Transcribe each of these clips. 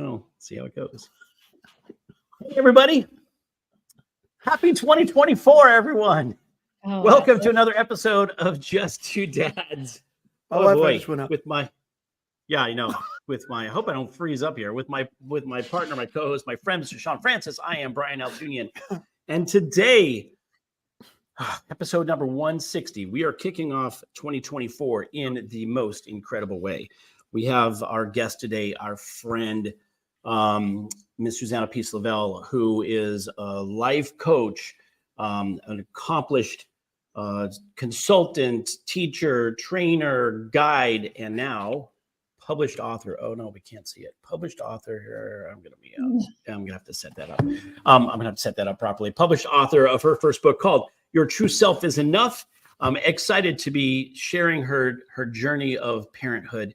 Oh, see how it goes. Hey, everybody. Happy 2024, everyone. Welcome to another episode of Just Two Dads. Oh boy, I just went up. With my, I hope I don't freeze up here. With my partner, my co-host, my friend, Mr. Sean Francis. I am Brian Altunian. And today, episode number 160, we are kicking off 2024 in the most incredible way. We have our guest today, our friend, Miss Susanna Lovell, who is a life coach, an accomplished consultant, teacher, trainer, guide, and now published author. Oh no, we can't see it. Published author here. I'm gonna have to set that up. I'm gonna have to set that up properly. Published author of her first book called Your True Self Is Enough. I'm excited to be sharing her journey of parenthood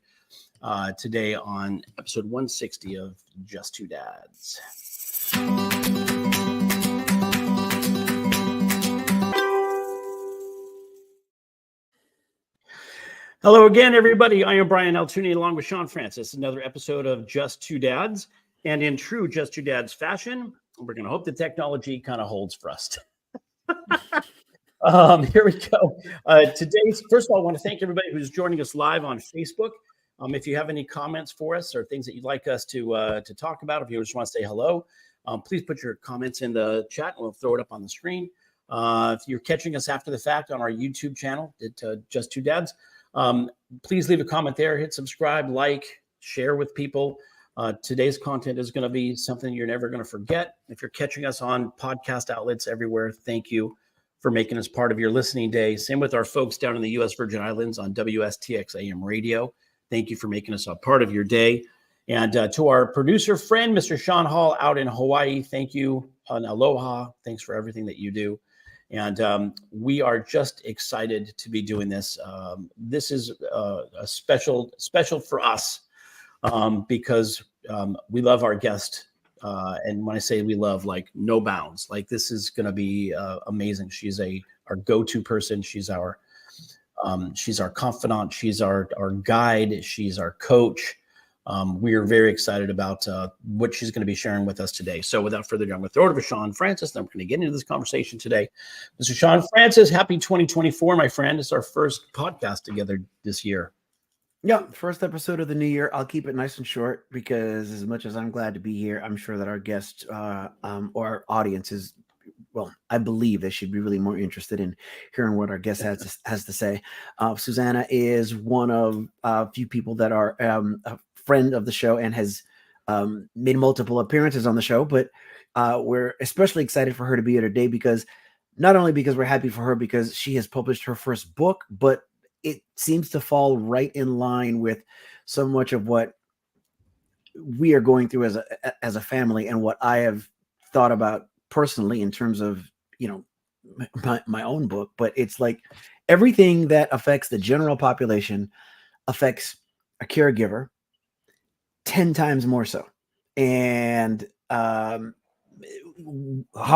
today on episode 160 of Just Two Dads. Hello again, everybody. I am Brian Altuni along with Sean Francis. Another episode of Just Two Dads. And in true Just Two Dads fashion, we're going to hope the technology kind of holds for us. Here we go. Today's, first of all, I want to thank everybody who's joining us live on Facebook. If you have any comments for us or things that you'd like us to talk about, if you just want to say hello, please put your comments in the chat and we'll throw it up on the screen. If you're catching us after the fact on our YouTube channel, Just Two Dads, please leave a comment there, hit subscribe, like, share with people. Today's content is going to be something you're never going to forget. If you're catching us on podcast outlets everywhere, thank you for making us part of your listening day. Same with our folks down in the U.S. Virgin Islands on WSTX AM radio. Thank you for making us a part of your day. And to our producer friend, Mr. Sean Hall out in Hawaii, thank you. Aloha. Thanks for everything that you do. And we are just excited to be doing this. This is a special for us because we love our guest. And when I say we love, like no bounds, like this is going to be amazing. She's our go-to person. She's our confidant. She's our guide. She's our coach. We are very excited about what she's going to be sharing with us today. So without further ado, I'm going to throw it over to Sean Francis. Then we're going to get into this conversation today. Mr. Sean Francis, happy 2024, my friend. It's our first podcast together this year. Yeah, first episode of the new year. I'll keep it nice and short because as much as I'm glad to be here, I'm sure that our guest or our audience is, well, I believe they should be really more interested in hearing what our guest has to say. Susanna is one of a few people that are a friend of the show and has made multiple appearances on the show, but we're especially excited for her to be here today because not only because we're happy for her because she has published her first book, but it seems to fall right in line with so much of what we are going through as a family and what I have thought about personally in terms of, my own book. But it's like everything that affects the general population affects a caregiver 10 times more so. And how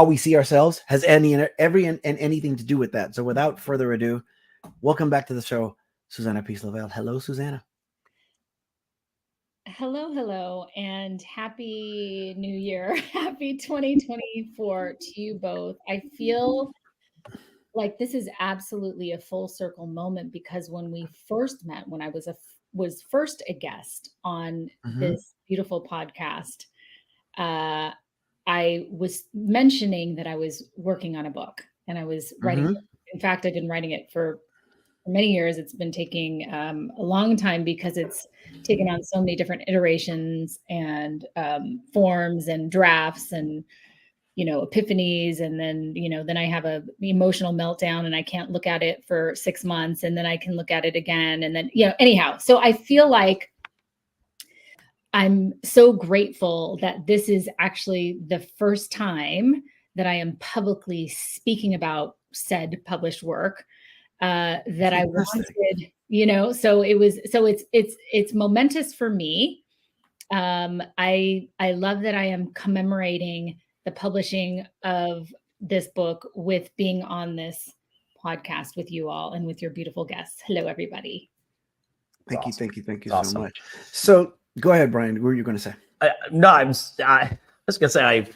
we see ourselves has anything to do with that. So without further ado, welcome back to the show, Susanna Lovell. Hello, Susanna. Hello, and happy New Year. Happy 2024 to you both. I feel like this is absolutely a full circle moment because when we first met, when I was first a guest on this beautiful podcast, I was mentioning that I was working on a book and I was writing. In fact, I've been writing it for many years. It's been taking a long time because it's taken on so many different iterations and forms and drafts and, epiphanies. And then, then I have an emotional meltdown and I can't look at it for 6 months and then I can look at it again. And then, anyhow, so I feel like I'm so grateful that this is actually the first time that I am publicly speaking about said published work. That I wanted, so it's momentous for me. I love that I am commemorating the publishing of this book with being on this podcast with you all and with your beautiful guests. Hello, everybody. Thank you so much. So go ahead, Brian. What were you going to say? I was gonna say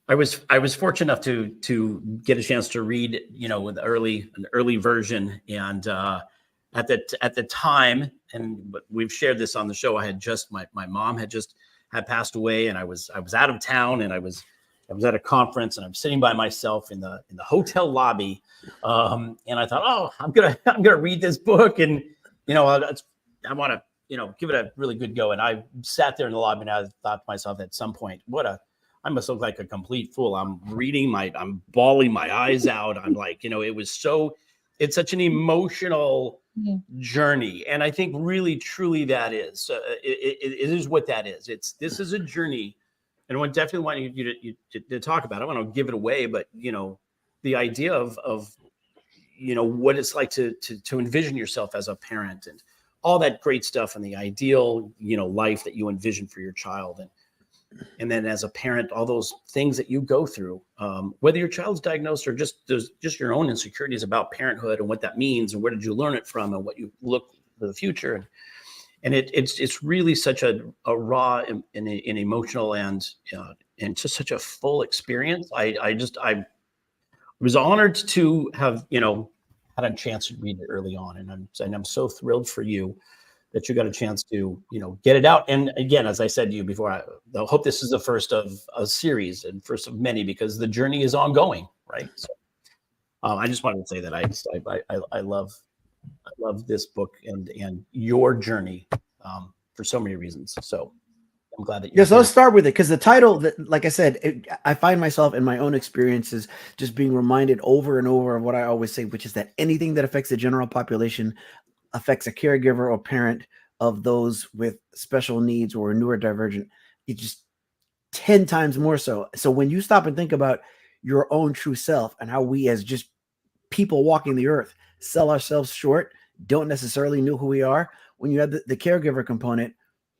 I was fortunate enough to get a chance to read, with an early version, and at the time, and we've shared this on the show. I had just my mom had passed away, and I was out of town, and I was at a conference, and I'm sitting by myself in the hotel lobby, and I thought, oh, I'm gonna read this book, and I want to give it a really good go. And I sat there in the lobby, and I thought to myself at some point, I must look like a complete fool. I'm bawling my eyes out. I'm like, it's such an emotional journey. And I think really, truly that is, it is what that is. This is a journey. And I definitely want you to talk about it. I don't want to give it away, but, the idea of what it's like to envision yourself as a parent and all that great stuff and the ideal, life that you envision for your child. And then as a parent, all those things that you go through, whether your child's diagnosed or just your own insecurities about parenthood and what that means and where did you learn it from and what you look for the future. And it's really such a raw and emotional and just such a full experience. I was honored to have, had a chance to read it early on. And I'm so thrilled for you that you got a chance to, get it out. And again, as I said to you before, I hope this is the first of a series and first of many, because the journey is ongoing, right? So I just wanted to say that I love this book and your journey for so many reasons. So I'm glad that so let's start with it, because the title, like I said, I find myself in my own experiences just being reminded over and over of what I always say, which is that anything that affects the general population affects a caregiver or parent of those with special needs or neurodivergent. It's just 10 times more so. So when you stop and think about your own true self and how we as just people walking the earth sell ourselves short, don't necessarily know who we are, when you have the caregiver component,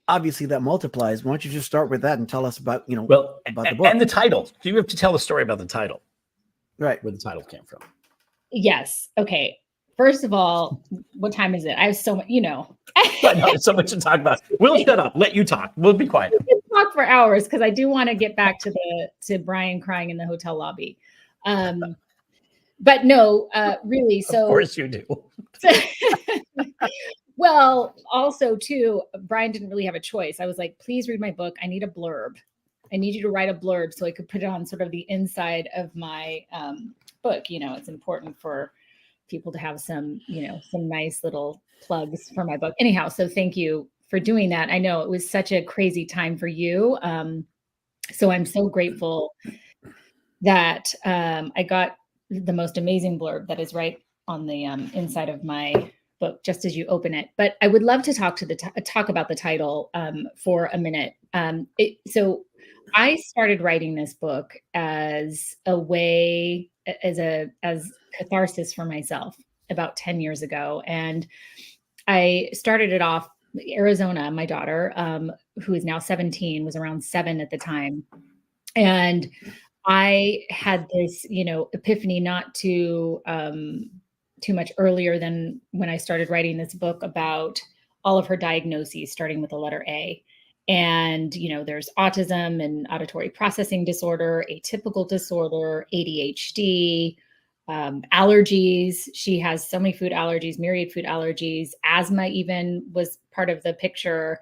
obviously that multiplies. Why don't you just start with that and tell us about, about the book and the title. Do you have to tell the story about the title? Right. Where the title came from. Yes. Okay. First of all, what time is it? I have so much, I know, there's so much to talk about. We'll shut up. Let you talk. We'll be quiet. We can talk for hours because I do want to get back to Brian crying in the hotel lobby. But no, really. So of course you do. Well, also too, Brian didn't really have a choice. I was like, please read my book. I need a blurb. I need you to write a blurb so I could put it on sort of the inside of my book. It's important for people to have some nice little plugs for my book. Anyhow, so thank you for doing that. I know it was such a crazy time for you. So I'm so grateful that I got the most amazing blurb that is right on the inside of my book, just as you open it. But I would love to talk about the title for a minute. So I started writing this book as a way, as catharsis for myself about 10 years ago. And I started it off Arizona. My daughter, who is now 17, was around 7 at the time. And I had this, epiphany not too much earlier than when I started writing this book about all of her diagnoses, starting with the letter A. And, there's autism and auditory processing disorder, atypical disorder, ADHD, allergies. She has so many food allergies, myriad food allergies. Asthma even was part of the picture.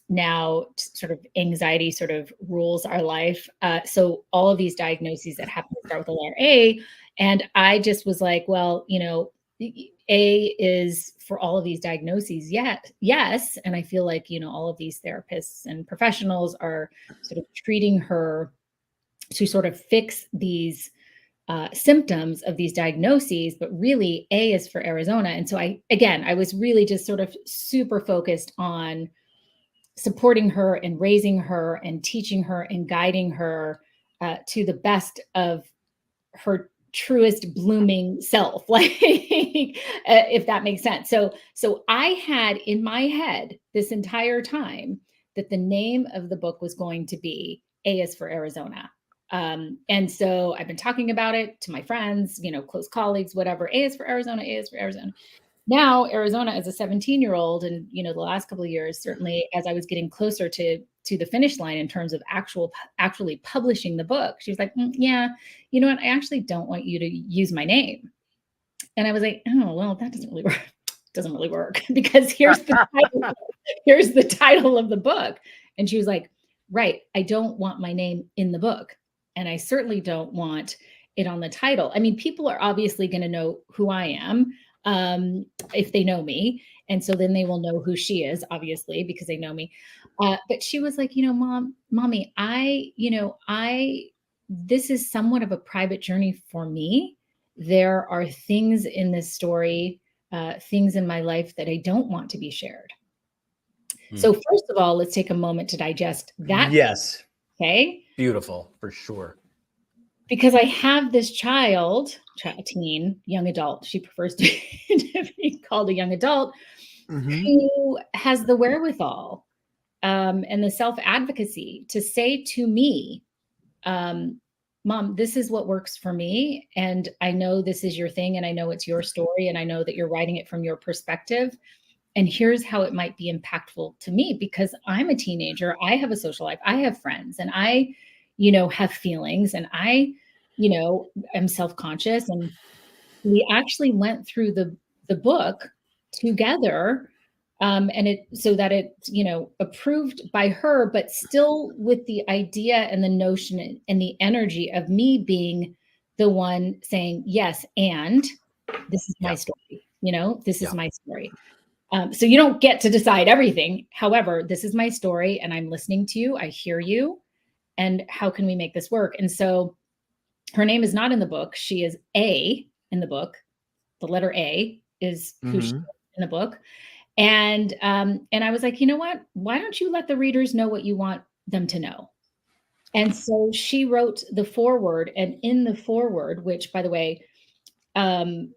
Now sort of anxiety sort of rules our life. So all of these diagnoses that happen to start with the letter A. And I just was like, well, A is for all of these diagnoses. Yes. And I feel like, all of these therapists and professionals are sort of treating her to sort of fix these symptoms of these diagnoses, but really A is for Arizona. And so I was really just sort of super focused on supporting her and raising her and teaching her and guiding her to the best of her truest blooming self, like if that makes sense. So I had in my head this entire time that the name of the book was going to be A is for Arizona. And so I've been talking about it to my friends, close colleagues, whatever. A is for Arizona, A is for Arizona. Now, Arizona as a 17-year-old, and the last couple of years, certainly as I was getting closer to to the finish line in terms of actually publishing the book, she was like, yeah, you know what? I actually don't want you to use my name. And I was like, oh, well, that doesn't really work. Doesn't really work because here's the title of the book. And she was like, right, I don't want my name in the book. And I certainly don't want it on the title. I mean, people are obviously going to know who I am if they know me. And so then they will know who she is, obviously, because they know me. But she was like, mommy, this is somewhat of a private journey for me. There are things in this story, things in my life that I don't want to be shared. So first of all, let's take a moment to digest that. Yes. Okay. Beautiful, for sure. Because I have this teen, young adult. She prefers to be called a young adult, who has the wherewithal and the self-advocacy to say to me, Mom, this is what works for me. And I know this is your thing. And I know it's your story. And I know that you're writing it from your perspective. And here's how it might be impactful to me, because I'm a teenager. I have a social life. I have friends, and I, have feelings, and I, am self-conscious. And we actually went through the book together. And it's approved by her, but still with the idea and the notion and the energy of me being the one saying, yes, and this is my story, this is my story. So you don't get to decide everything. However, this is my story, and I'm listening to you. I hear you. And how can we make this work? And so her name is not in the book. She is A in the book. The letter A is who she is in the book. And I was like, you know what? Why don't you let the readers know what you want them to know? And so she wrote the foreword, and in the foreword, which, by the way,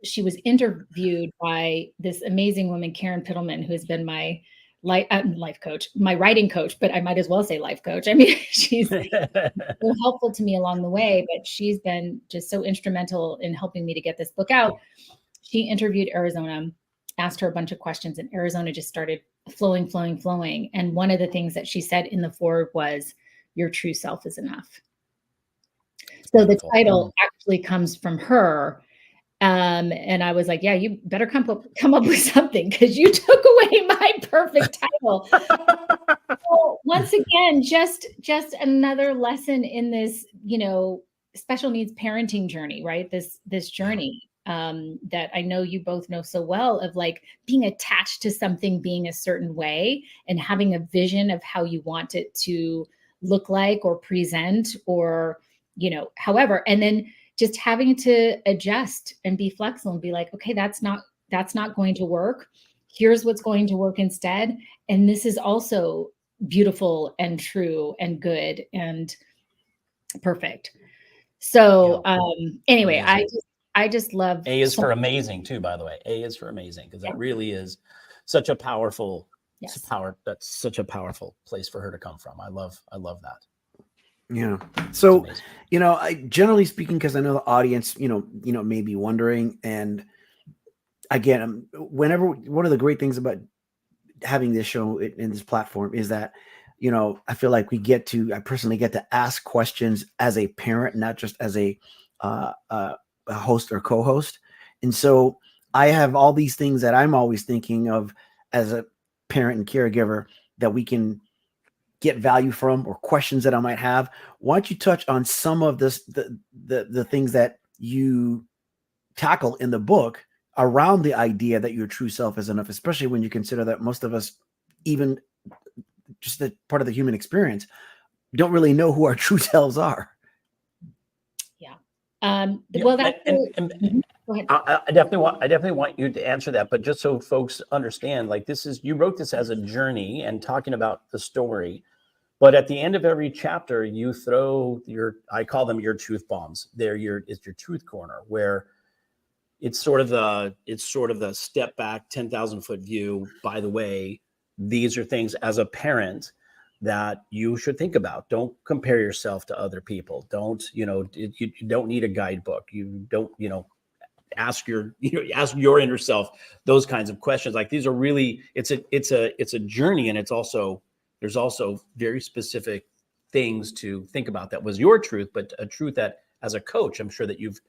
she was interviewed by this amazing woman, Karen Pittleman, who has been my life coach, my writing coach, but I might as well say life coach. I mean, she's so helpful to me along the way, but she's been just so instrumental in helping me to get this book out. She interviewed Arizona, asked her a bunch of questions, and Arizona just started flowing. And one of the things that she said in the foreword was, your true self is enough. So the title actually comes from her. And I was like, yeah, you better come up with something, because you took away my perfect title. So once again, just another lesson in this, special needs parenting journey, right? This journey that I know you both know so well, of like being attached to something being a certain way and having a vision of how you want it to look like or present, or, however, and then just having to adjust and be flexible and be like, okay, that's not going to work. Here's what's going to work instead. And this is also beautiful and true and good and perfect. So anyway, I just love. A is for amazing too, by the way. A is for amazing, because that really is such a powerful, that's such a powerful place for her to come from. I love that. Yeah. So, I generally speaking, because I know the audience, may be wondering, and again, one of the great things about having this show in this platform is that, I feel like I personally get to ask questions as a parent, not just as a host or co-host. And so I have all these things that I'm always thinking of as a parent and caregiver that we can get value from, or questions that I might have. Why don't you touch on some of this, the things that you tackle in the book around the idea that your true self is enough, especially when you consider that most of us, even just the part of the human experience, don't really know who our true selves are. Yeah. Well, that's go ahead. I definitely want you to answer that, but just so folks understand, like, you wrote this as a journey and talking about the story, but at the end of every chapter, you throw I call them your truth bombs. It's your truth corner, where it's sort of the step back, 10,000 foot view. By the way, these are things as a parent that you should think about. Don't compare yourself to other people. Don't, you don't need a guidebook. You don't, ask your inner self those kinds of questions. Like, these are really, it's a journey, and it's also there's also very specific things to think about that was your truth, but a truth that as a coach, I'm sure that you've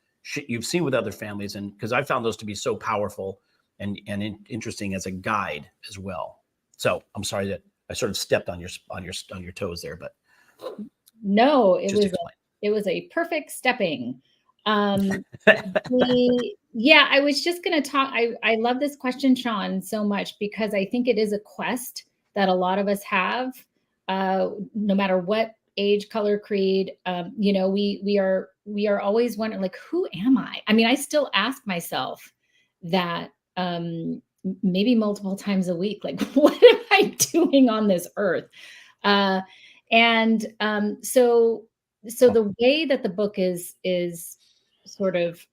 seen with other families, and because I found those to be so powerful and interesting as a guide as well. So I'm sorry that I sort of stepped on your toes there, but no, it was a perfect stepping. Yeah, I was just going to talk. I love this question, Sean, so much, because I think it is a quest that a lot of us have, no matter what age, color, creed. We are always wondering, like, who am I? I mean, I still ask myself that, maybe multiple times a week, like, what am I doing on this earth? So the way that the book is sort of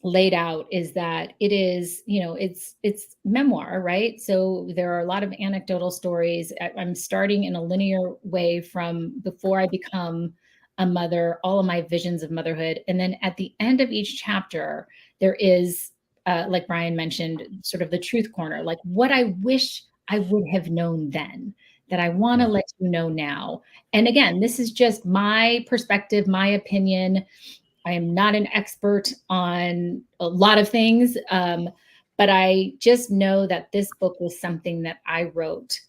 laid out is that it is, it's memoir, right? So there are a lot of anecdotal stories. I'm starting in a linear way from before I become a mother, all of my visions of motherhood. And then at the end of each chapter, there is, like Brian mentioned, sort of the truth corner, like what I wish I would have known then, that I want to let you know now. And again, this is just my perspective, my opinion. I am not an expert on a lot of things, but I just know that this book was something that I wrote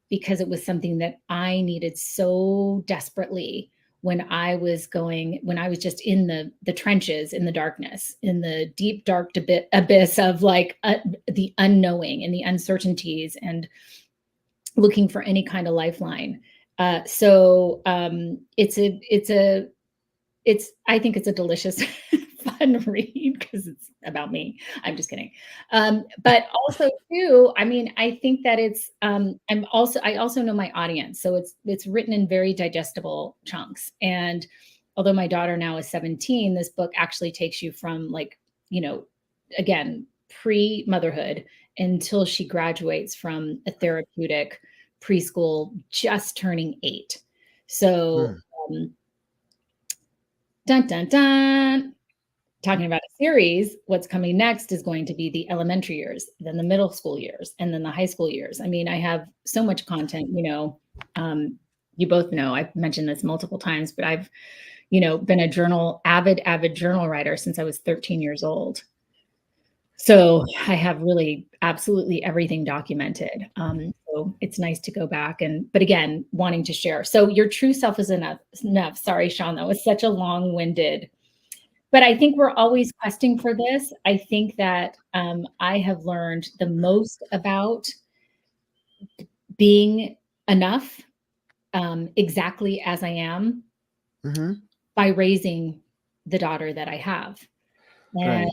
because it was something that I needed so desperately when I was just in the trenches, in the darkness, in the deep, dark abyss of like the unknowing and the uncertainties, and looking for any kind of lifeline. I think it's a delicious, fun read because it's about me. I'm just kidding. But also too, I mean, I think that it's, I also know my audience. So it's written in very digestible chunks. And although my daughter now is 17, this book actually takes you from, like, again, pre-motherhood until she graduates from a therapeutic preschool, just turning 8. So, dun, dun, dun. Talking about a series, what's coming next is going to be the elementary years, then the middle school years, and then the high school years. I mean, I have so much content, you both know, I've mentioned this multiple times, but I've, been a avid journal writer since I was 13 years old. So I have really absolutely everything documented. So it's nice to go back but again, wanting to share. So your true self is enough. Sorry, Sean, that was such a long-winded, but I think we're always questing for this. I think that I have learned the most about being enough, exactly as I am, by raising the daughter that I have. And,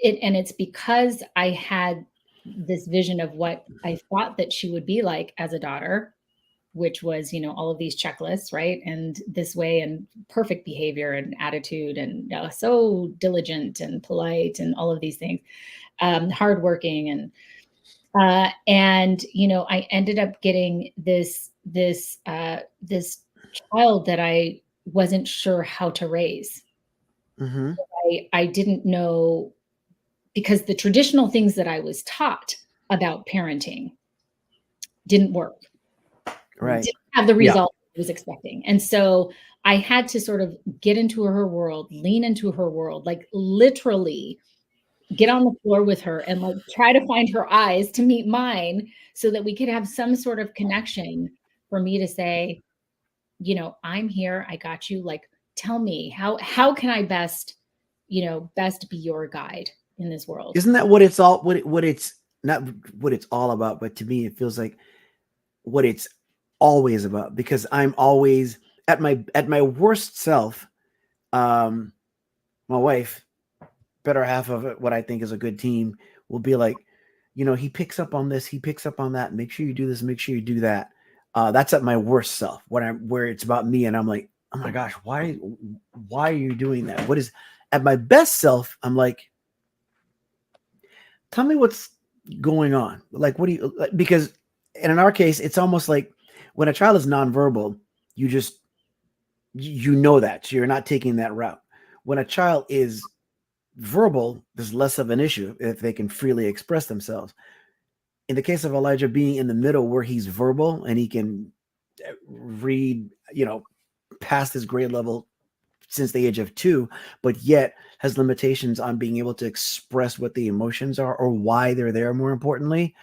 it's because I had this vision of what I thought that she would be like as a daughter, which was, all of these checklists, right? And this way, and perfect behavior and attitude, and so diligent and polite and all of these things, hardworking. And I ended up getting this child that I wasn't sure how to raise. I didn't know, because the traditional things that I was taught about parenting didn't work. Right. Didn't have the result I was expecting. And so I had to sort of get into her world, lean into her world, like literally get on the floor with her and like try to find her eyes to meet mine so that we could have some sort of connection for me to say, I'm here. I got you. Like, tell me how can I best be your guide in this world? Isn't that what it's all, what it's not what it's all about, but to me, it feels like what it's always about, because I'm always at my worst self. My wife, better half of it, what I think is a good team, will be like, he picks up on this, he picks up on that. Make sure you do this, make sure you do that. That's at my worst self, where it's about me, and I'm like, oh my gosh, why are you doing that? What is at my best self? I'm like, tell me what's going on. Like, what do you, because in our case, it's almost like when a child is nonverbal, you just, that. So you're not taking that route. When a child is verbal, there's less of an issue if they can freely express themselves. in the case of Elijah being in the middle where he's verbal and he can read, past his grade level since the age of 2, but yet has limitations on being able to express what the emotions are or why they're there. More importantly,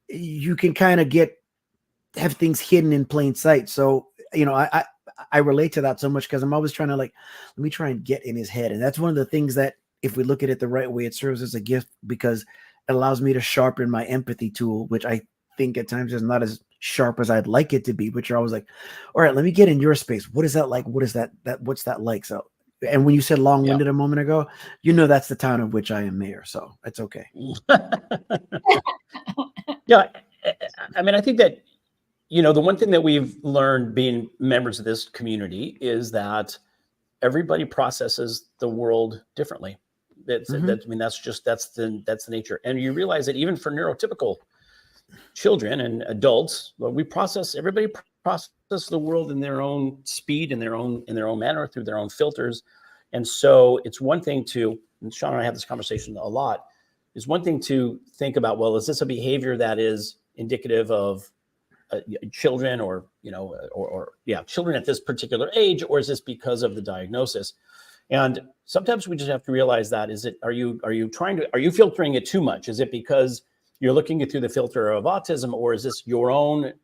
you can kind of have things hidden in plain sight. So, I relate to that so much because I'm always trying to let me try and get in his head. And that's one of the things that if we look at it the right way, it serves as a gift because it allows me to sharpen my empathy tool, which I think at times is not as sharp as I'd like it to be, but you're always like, all right, let me get in your space. What is that like? What is what's that like? So, and when you said long-winded a moment ago, that's the town of which I am mayor. So it's okay. Yeah. I mean, I think that, the one thing that we've learned being members of this community is that everybody processes the world differently. That's the nature. And you realize that even for neurotypical children and adults, everybody processes the world in their own speed, in their own manner, through their own filters. And so it's one thing and Sean and I have this conversation a lot, is one thing to think about, well, is this a behavior that is indicative of children or children at this particular age, or is this because of the diagnosis? And sometimes we just have to realize that, are you filtering it too much? Is it because you're looking at through the filter of autism, or is this your own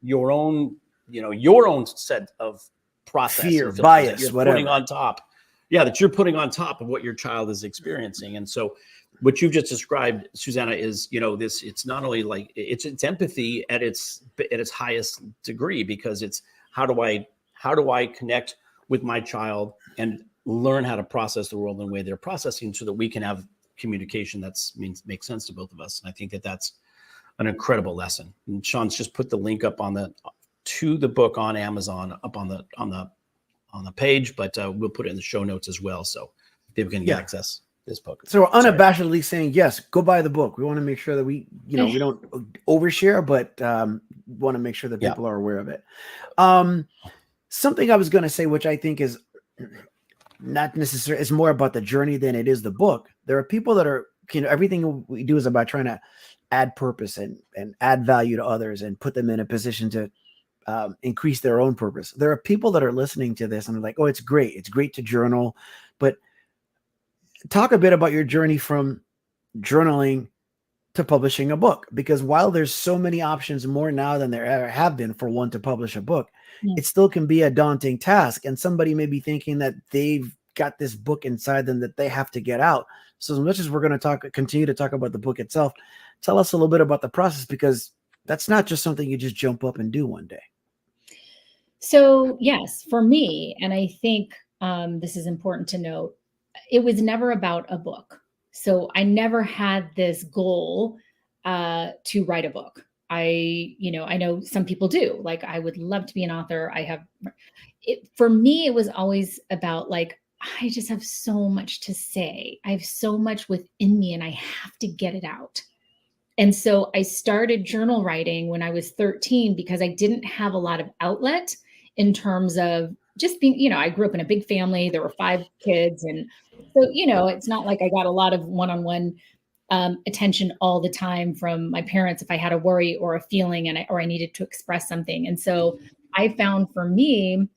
set of process, fear, bias, you're whatever, putting on top? Yeah, that you're putting on top of what your child is experiencing. And so what you've just described, Susanna, is, it's not only like it's empathy at its highest degree, because it's how do I connect with my child and learn how to process the world in the way they're processing, so that we can have communication makes sense to both of us. And I think that that's an incredible lesson. And Sean's just put the link up to the book on Amazon up on the page, but we'll put it in the show notes as well, so people can access this book. So we're unabashedly saying, yes, go buy the book. We want to make sure that we don't overshare, but want to make sure that people are aware of it. Something I was going to say, which I think is not necessarily, it's more about the journey than it is the book. There are people that are, everything we do is about trying to add purpose and add value to others and put them in a position to increase their own purpose. There are people that are listening to this and they're like, oh, it's great. It's great to journal, but talk a bit about your journey from journaling to publishing a book, because while there's so many options more now than there ever have been for one to publish a book, it still can be a daunting task. And somebody may be thinking that they've got this book inside them that they have to get out. So as much as we're going to continue to talk about the book itself, tell us a little bit about the process, because that's not just something you just jump up and do one day. So yes, for me, and I think this is important to note, it was never about a book. So I never had this goal to write a book. I know some people do. Like, I would love to be an author. For me, it was always about like, I just have so much to say. I have so much within me and I have to get it out. And so I started journal writing when I was 13 because I didn't have a lot of outlet in terms of just being, I grew up in a big family. There were 5 kids. And so, it's not like I got a lot of one-on-one attention all the time from my parents if I had a worry or a feeling or I needed to express something. And so I found for me,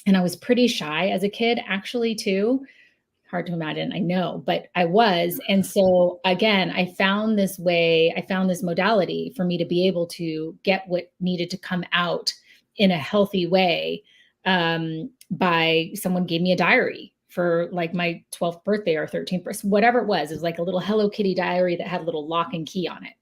and I was pretty shy as a kid, actually, too. Hard to imagine, I know, but I was. And so again, I found this modality for me to be able to get what needed to come out in a healthy way. By someone gave me a diary for like my 12th birthday or 13th birthday, whatever it was. It was like a little Hello Kitty diary that had a little lock and key on it,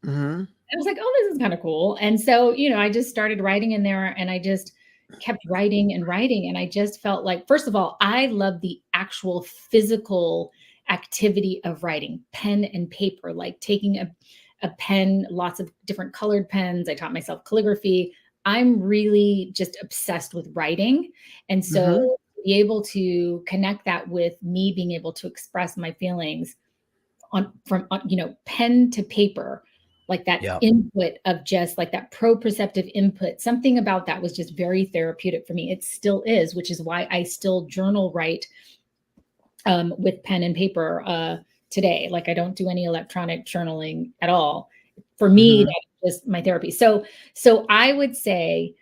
Mm-hmm. I was like, oh, this is kind of cool. And so, I just started writing in there and I just kept writing and writing. And I just felt like, first of all, I love the actual physical activity of writing, pen and paper, like taking a pen, lots of different colored pens. I taught myself calligraphy. I'm really just obsessed with writing. And so to be able to connect that with me being able to express my feelings from pen to paper, like that input of just like that proprioceptive input, something about that was just very therapeutic for me. It still is, which is why I still journal write with pen and paper today. Like, I don't do any electronic journaling at all. for me, that's just my therapy. So I would say,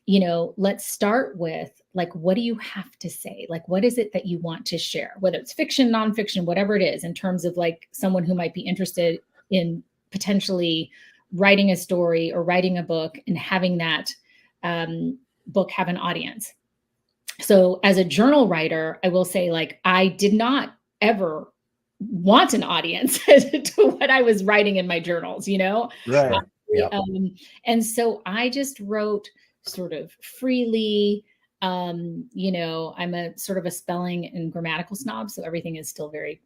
let's start with like, what do you have to say? Like, what is it that you want to share, whether it's fiction, nonfiction, whatever it is, in terms of like someone who might be interested in potentially writing a story or writing a book and having that book have an audience. So as a journal writer, I will say, like, I did not ever want an audience to what I was writing in my journals, Right. Yeah. And so I just wrote sort of freely. I'm a sort of a spelling and grammatical snob, so everything is still very,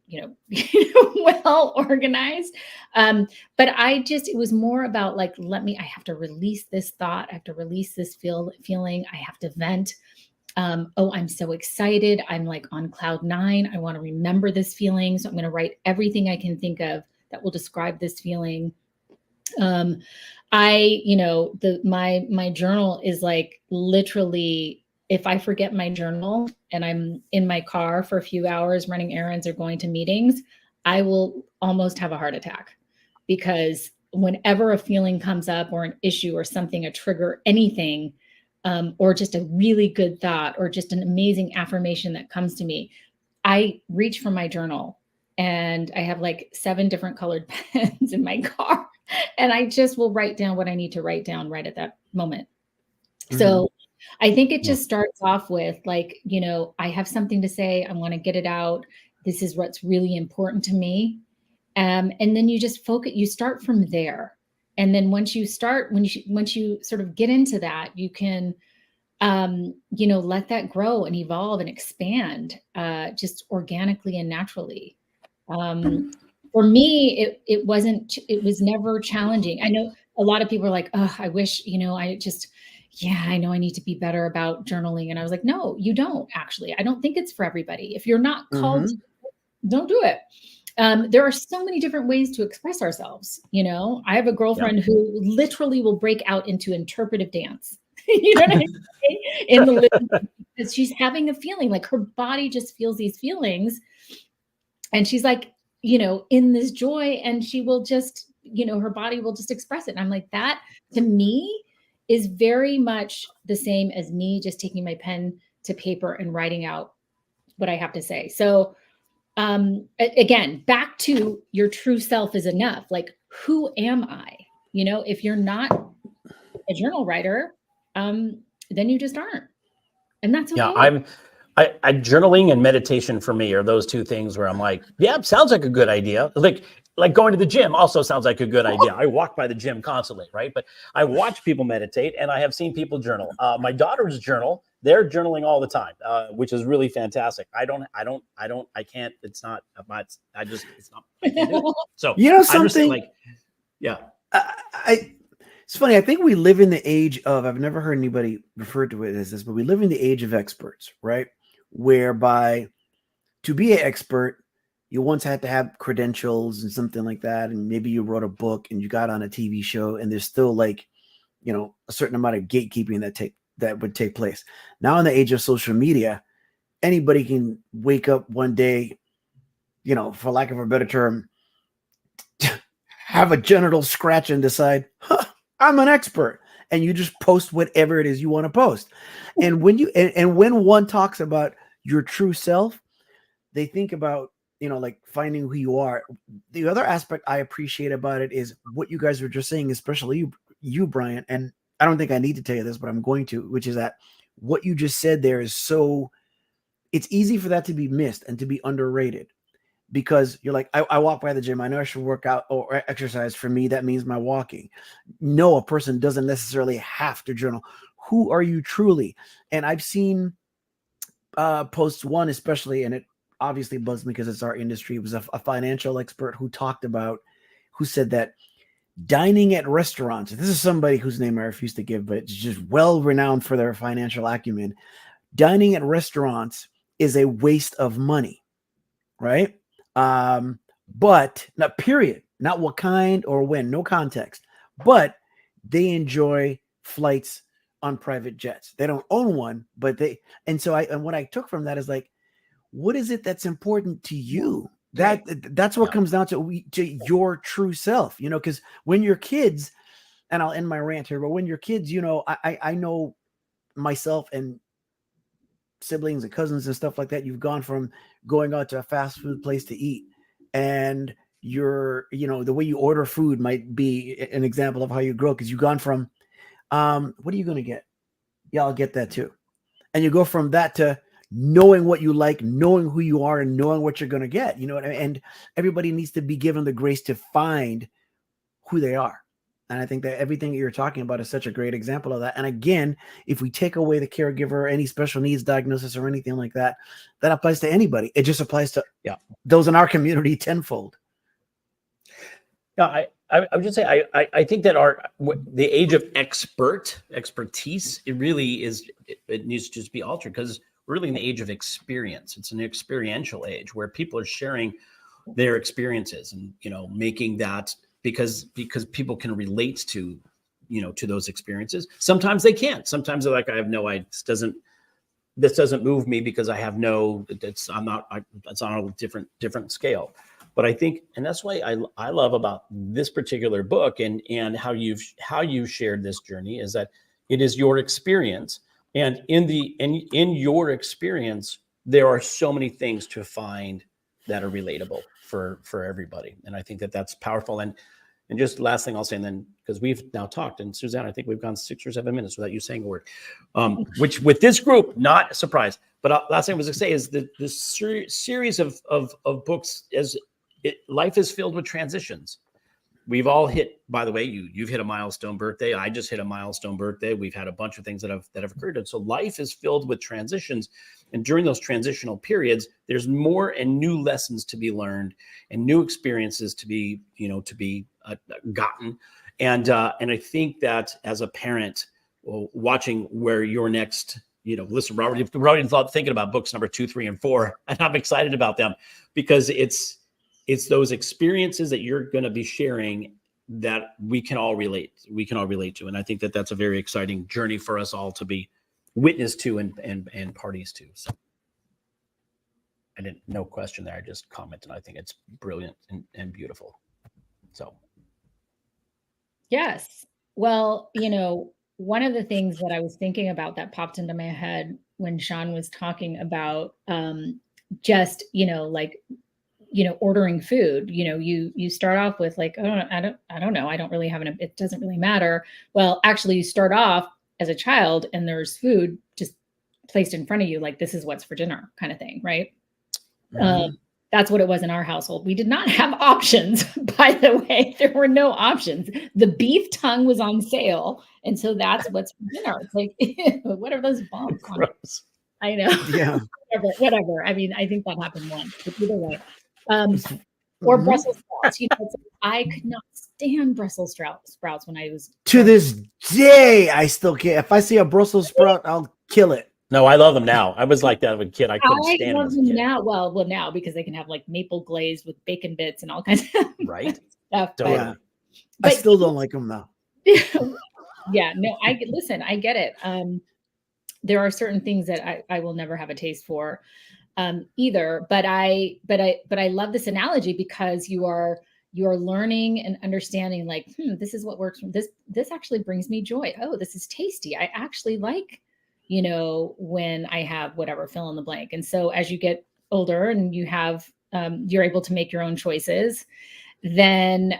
well organized. But it was more about like, I have to release this thought. I have to release this feeling. I have to vent. I'm so excited. I'm like on cloud 9. I want to remember this feeling. So I'm going to write everything I can think of that will describe this feeling. My journal is like literally, if I forget my journal and I'm in my car for a few hours running errands or going to meetings, I will almost have a heart attack, because whenever a feeling comes up or an issue or something, a trigger, anything, or just a really good thought or just an amazing affirmation that comes to me, I reach for my journal, and I have like 7 different colored pens in my car, and I just will write down what I need to write down right at that moment. So I think it just starts off with like, I have something to say. I want to get it out. This is what's really important to me. And then you just focus, you start from there. And then once you sort of get into that, you can, let that grow and evolve and expand, just organically and naturally. For me, it was never challenging. I know a lot of people are like, oh, I wish, I know I need to be better about journaling. And I was like, no, you don't actually. I don't think it's for everybody. If you're not called, don't do it. There are so many different ways to express ourselves. I have a girlfriend who literally will break out into interpretive dance. You know what I mean? In the living room, because she's having a feeling, like her body just feels these feelings. And she's like, in this joy, and she will just, her body will just express it. And I'm like, that to me is very much the same as me just taking my pen to paper and writing out what I have to say. So again, back to your true self is enough. Like, who am I? If you're not a journal writer, then you just aren't. And that's okay. Yeah, I journaling and meditation for me are those 2 things where I'm like, yeah, sounds like a good idea. Like going to the gym also sounds like a good idea. I walk by the gym constantly, right? But I watch people meditate, and I have seen people journal. My daughters journal. They're journaling all the time, which is really fantastic. I can't, it's not, I can't do it. So, something it's funny. I think we live in the age of, I've never heard anybody refer to it as this, but we live in the age of experts, right? Whereby to be an expert, you once had to have credentials and something like that. And maybe you wrote a book and you got on a TV show, and there's still like, a certain amount of gatekeeping that would take place. Now in the age of social media, anybody can wake up one day, for lack of a better term, have a genital scratch and decide, I'm an expert. And you just post whatever it is you want to post. And when when one talks about your true self, they think about, like finding who you are. The other aspect I appreciate about it is what you guys were just saying, especially you, Brian. And I don't think I need to tell you this, but I'm going to, which is that what you just said there is it's easy for that to be missed and to be underrated. Because you're like, I walk by the gym. I know I should work out or exercise. For me, that means my walking. No, a person doesn't necessarily have to journal. Who are you truly? And I've seen posts, one especially, and it obviously bugs me because it's our industry. It was a financial expert who said that dining at restaurants, this is somebody whose name I refuse to give, but it's just well renowned for their financial acumen. Dining at restaurants is a waste of money, right? But not period, not what kind or when, no context, but they enjoy flights on private jets. They don't own one, but and what I took from that is like, what is it that's important to you? That's what comes down to your true self, because when you're kids, and I'll end my rant here, but when you're kids, I know myself and siblings and cousins and stuff like that, you've gone from going out to a fast food place to eat, and the way you order food might be an example of how you grow, because you've gone from what are you going to get? Yeah, I'll get that too. And you go from that to knowing what you like, knowing who you are, and knowing what you're going to get, and everybody needs to be given the grace to find who they are. And I think that everything that you're talking about is such a great example of that. And again, if we take away the caregiver, any special needs diagnosis or anything like that, that applies to anybody. It just applies to those in our community tenfold. Yeah, I would just say I think that the age of expertise, it really is, it needs to just be altered, because we're really in the age of experience. It's an experiential age where people are sharing their experiences and making that, because people can relate to those experiences. Sometimes they can't. Sometimes they're like, I have no idea. This doesn't move me because I have no. It's on a different scale. But I think, and that's why I love about this particular book and how you've shared this journey, is that it is your experience, and in your experience there are so many things to find that are relatable for everybody. And I think that that's powerful. And just last thing I'll say, and then, because we've now talked, and Susanna, I think we've gone 6 or 7 minutes without you saying a word, which with this group, not a surprise. But last thing I was going to say is that this series of books, life is filled with transitions. We've all hit, by the way, you've hit a milestone birthday. I just hit a milestone birthday. We've had a bunch of things that have occurred. And so life is filled with transitions. And during those transitional periods, there's more and new lessons to be learned and new experiences to be gotten. And I think that as a parent, watching where your next, listen, Robert, we're already thinking about books number 2, 3, and 4, and I'm excited about them, because it's those experiences that you're going to be sharing that we can all relate to. And I think that that's a very exciting journey for us all to be witness to and parties to. So no question there. I just commented. I think it's brilliant and beautiful. So. Yes. Well, one of the things that I was thinking about that popped into my head when Sean was talking about just, ordering food, you start off with like, oh, I don't know. I don't really have it doesn't really matter. Well, actually you start off as a child and there's food just placed in front of you. Like, this is what's for dinner kind of thing. Right. Mm-hmm. That's what it was in our household. We did not have options, by the way. There were no options. The beef tongue was on sale. And so that's what's for dinner. It's like, what are those bumps on? I know. Yeah. whatever. I mean, I think that happened once, but either way. Or Brussels sprouts. I could not stand Brussels sprouts when I was. To this day, I still can't. If I see a Brussels sprout, I'll kill it. No, I love them now. I was like that as a kid. I couldn't stand them as a kid. Now. Well, now, because they can have like maple glazed with bacon bits and all kinds of stuff. But I still don't like them now. Yeah, no, I get it. There are certain things that I will never have a taste for either. But I love this analogy, because you are learning and understanding, like, this is what works. This actually brings me joy. Oh, this is tasty. I actually like, when I have whatever, fill in the blank. And so as you get older and you have, you're able to make your own choices, then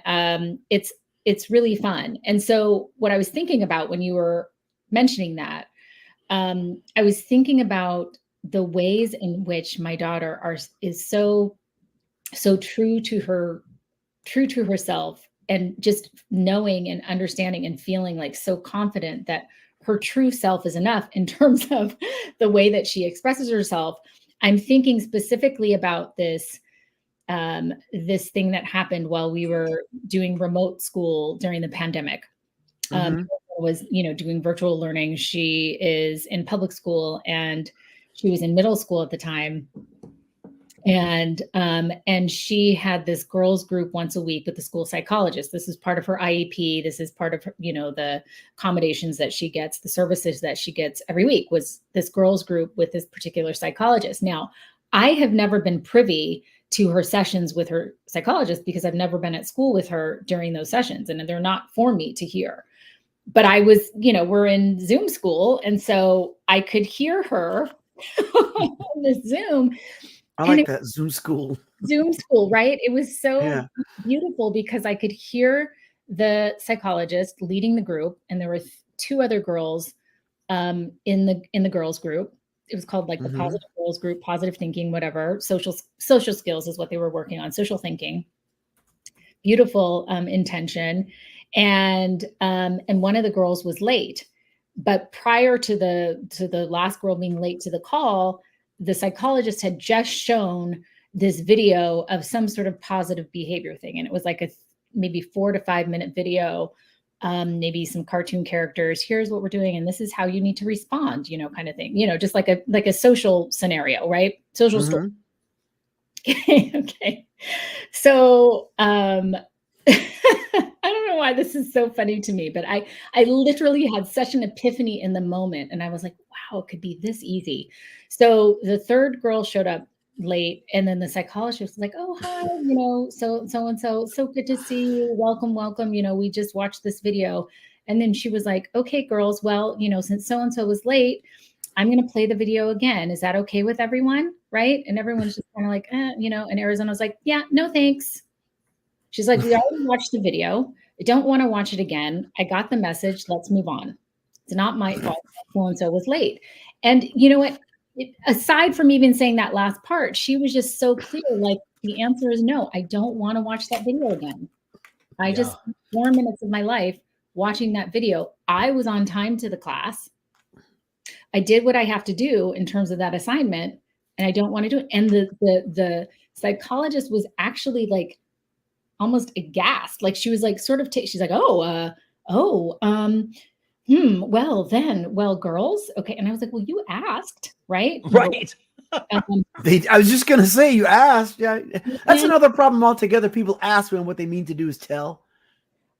it's really fun. And so what I was thinking about when you were mentioning that, I was thinking about the ways in which my daughter is so true to herself, and just knowing and understanding and feeling like so confident that her true self is enough in terms of the way that she expresses herself. I'm thinking specifically about this thing that happened while we were doing remote school during the pandemic. Was, doing virtual learning. She is in public school and she was in middle school at the time. And she had this girls group once a week with the school psychologist. This is part of her IEP. This is part of her, the accommodations that she gets, the services that she gets every week, was this girls group with this particular psychologist. Now, I have never been privy to her sessions with her psychologist because I've never been at school with her during those sessions, and they're not for me to hear. But I was, we're in Zoom school, and so I could hear her on the Zoom. I like that Zoom school. Zoom school, right? It was so beautiful because I could hear the psychologist leading the group, and there were two other girls in the girls group. It was called like the Positive Girls Group, positive thinking, whatever. Social skills is what they were working on. Social thinking, beautiful intention, and one of the girls was late. But prior to the last girl being late to the call, the psychologist had just shown this video of some sort of positive behavior thing, and it was like a maybe 4 to 5 minute video. Maybe some cartoon characters. Here's what we're doing, and this is how you need to respond, kind of thing. Just like a social scenario, right? Social story. Okay. So I don't know why this is so funny to me, but I literally had such an epiphany in the moment, and I was like, wow, it could be this easy. So the third girl showed up late, and then the psychologist was like, oh, hi, so good to see you, welcome, we just watched this video. And then she was like, okay, girls, well, since so-and-so was late, I'm going to play the video again. Is that okay with everyone? Right? And everyone's just kind of like, and Arizona was like, yeah, no thanks. She's like, we already watched the video, I don't want to watch it again. I got the message, let's move on. It's not my fault that so-and-so was late. And you know what? Aside from even saying that last part, she was just so clear. Like, the answer is no. I don't want to watch that video again. I just 4 minutes of my life watching that video. I was on time to the class. I did what I have to do in terms of that assignment, and I don't want to do it. And the psychologist was actually like almost aghast. Like, she was like sort of she's like, well, girls. Okay. And I was like, well, you asked, right? Right. I was just going to say, you asked. Yeah. That's another problem altogether. People ask when what they mean to do is tell.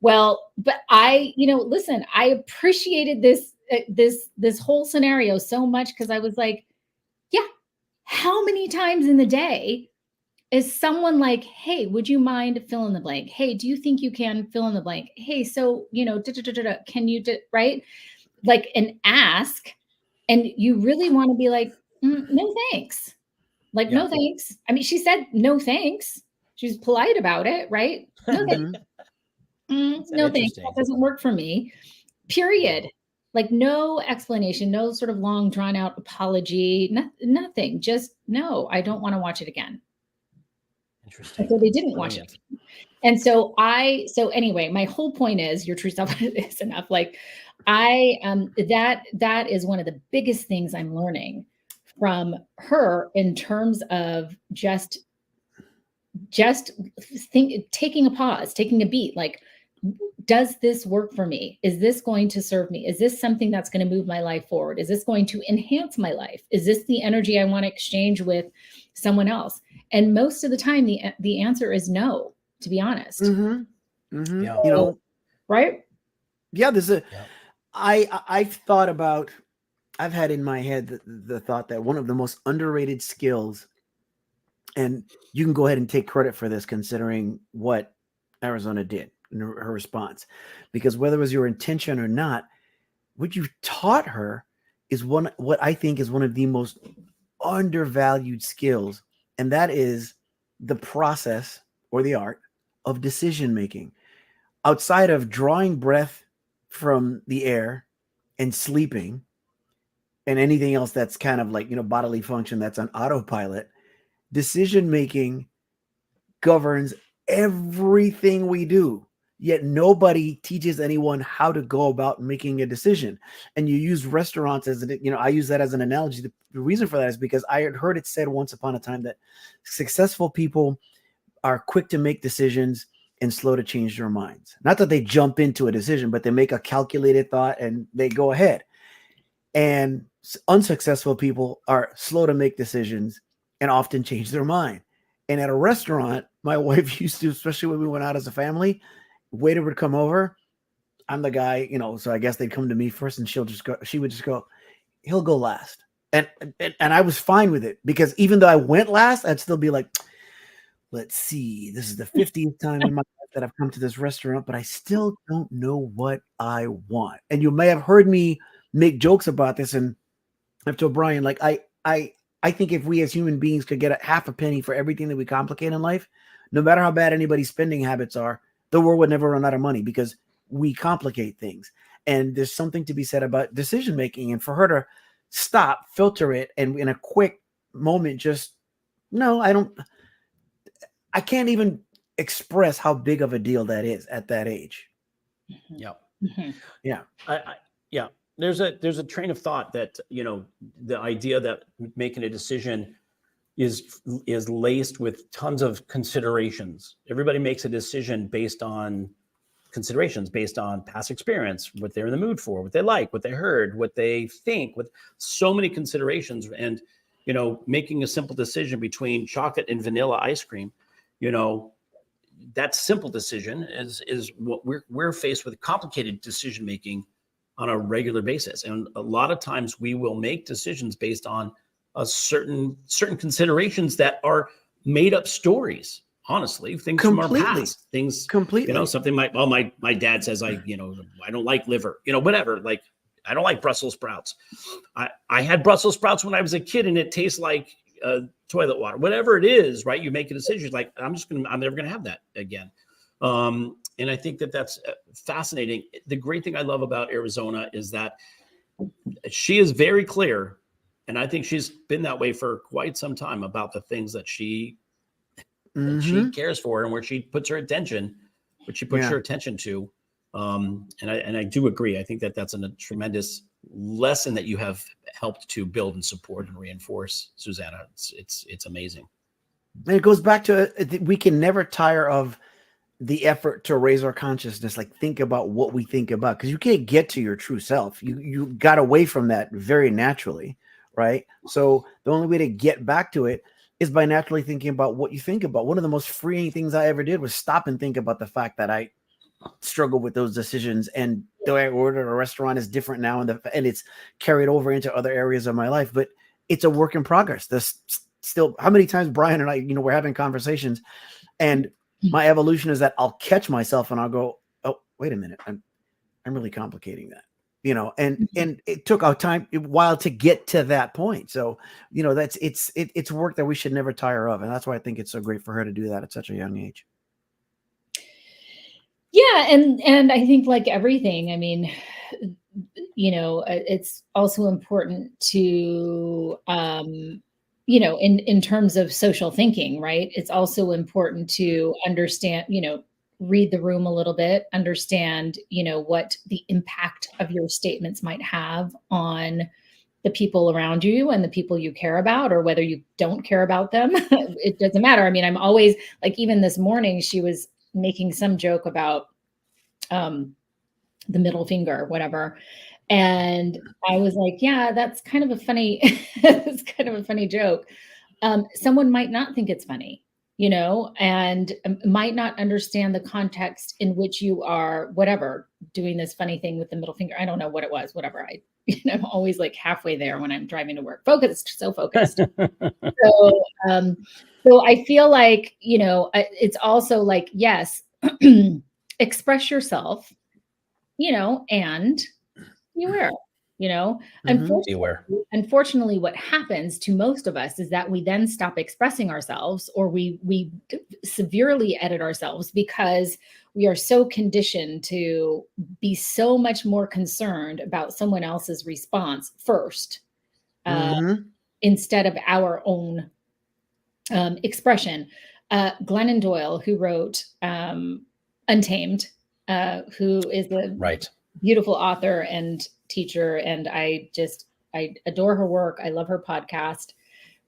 Well, but listen, I appreciated this whole scenario so much, because I was like, yeah, how many times in the day is someone like, hey, would you mind fill in the blank? Hey, do you think you can fill in the blank? Hey, so, can you do, right? Like an ask, and you really want to be like, no, thanks. Like, no, thanks. I mean, she said, no, thanks. She was polite about it, right? No, thanks. No, thanks. That doesn't work for me. Period. Like, no explanation, no sort of long drawn out apology, nothing. Just, no, I don't want to watch it again. Interesting. So they didn't watch it. And so anyway, my whole point is, your true self is enough. Like, that is one of the biggest things I'm learning from her, in terms of just taking a pause, taking a beat. Like, does this work for me? Is this going to serve me? Is this something that's going to move my life forward? Is this going to enhance my life? Is this the energy I want to exchange with someone else? And most of the time, the answer is no, to be honest. Yeah. Right? Yeah, I've thought about, I've had in my head the thought that one of the most underrated skills, and you can go ahead and take credit for this considering what Arizona did in her response, because whether it was your intention or not, what you taught her is what I think is one of the most undervalued skills. And that is the process, or the art, of decision making. Outside of drawing breath from the air and sleeping and anything else that's kind of like, bodily function that's on autopilot, decision making governs everything we do. Yet nobody teaches anyone how to go about making a decision. And you use restaurants as I use that as an analogy. The reason for that is because I had heard it said once upon a time that successful people are quick to make decisions and slow to change their minds. Not that they jump into a decision, but they make a calculated thought and they go ahead. And unsuccessful people are slow to make decisions and often change their mind. And at a restaurant, my wife used to, especially when we went out as a family, waiter would come over. I'm the guy, so I guess they'd come to me first, and she would just go, he'll go last. And I was fine with it, because even though I went last, I'd still be like, let's see, this is the 50th time in my life that I've come to this restaurant, but I still don't know what I want. And you may have heard me make jokes about this, and I've told Brian, like, I think if we as human beings could get a half a penny for everything that we complicate in life, no matter how bad anybody's spending habits are, the world would never run out of money because we complicate things. And there's something to be said about decision making, and for her to stop, filter it, and in a quick moment, just no, I can't even express how big of a deal that is at that age. Yeah. Mhm. Yeah. Yeah. There's a train of thought that, the idea that making a decision is laced with tons of considerations. Everybody makes a decision based on considerations, based on past experience, what they're in the mood for, what they like, what they heard, what they think, with so many considerations. And, making a simple decision between chocolate and vanilla ice cream, that simple decision is what we're faced with, complicated decision making on a regular basis. And a lot of times we will make decisions based on a certain considerations that are made up stories, honestly, things from our past, things completely. Something my dad says, I don't like liver, whatever, like I don't like Brussels sprouts. I had Brussels sprouts when I was a kid and it tastes like toilet water, whatever it is, right? You make a decision like, I'm never going to have that again. And I think that that's fascinating. The great thing I love about Arizona is that she is very clear, and I think she's been that way for quite some time, about the things that she cares for and where she puts her attention, her attention to. And I do agree. I think that that's a tremendous lesson that you have helped to build and support and reinforce, Susanna. It's amazing. And it goes back to, we can never tire of the effort to raise our consciousness, like think about what we think about, because you can't get to your true self. You got away from that very naturally, right? So the only way to get back to it is by naturally thinking about what you think about. One of the most freeing things I ever did was stop and think about the fact that I struggle with those decisions, and the way I order at a restaurant is different now, and it's carried over into other areas of my life. But it's a work in progress. This still, how many times Brian and I, we're having conversations, and my evolution is that I'll catch myself and I'll go, oh, wait a minute, I'm really complicating that, and it took a while to get to that point. So, it's work that we should never tire of. And that's why I think it's so great for her to do that at such a young age. Yeah. And I think, like everything, I mean, it's also important to, in terms of social thinking, right? It's also important to understand, read the room a little bit, understand, what the impact of your statements might have on the people around you and the people you care about, or whether you don't care about them. It doesn't matter. I mean, I'm always, like, even this morning, she was making some joke about the middle finger, whatever. And I was like, yeah, that's kind of a funny, it's kind of a funny joke. Someone might not think it's funny, and might not understand the context in which you are, whatever, doing this funny thing with the middle finger. I don't know what it was, whatever. I'm always like halfway there when I'm driving to work, so focused. So I feel like, it's also like, yes, express yourself, and beware, unfortunately, what happens to most of us is that we then stop expressing ourselves, or we severely edit ourselves, because we are so conditioned to be so much more concerned about someone else's response first, instead of our own expression. Glennon Doyle, who wrote Untamed, who is a beautiful author and teacher, and I adore her work. I love her podcast,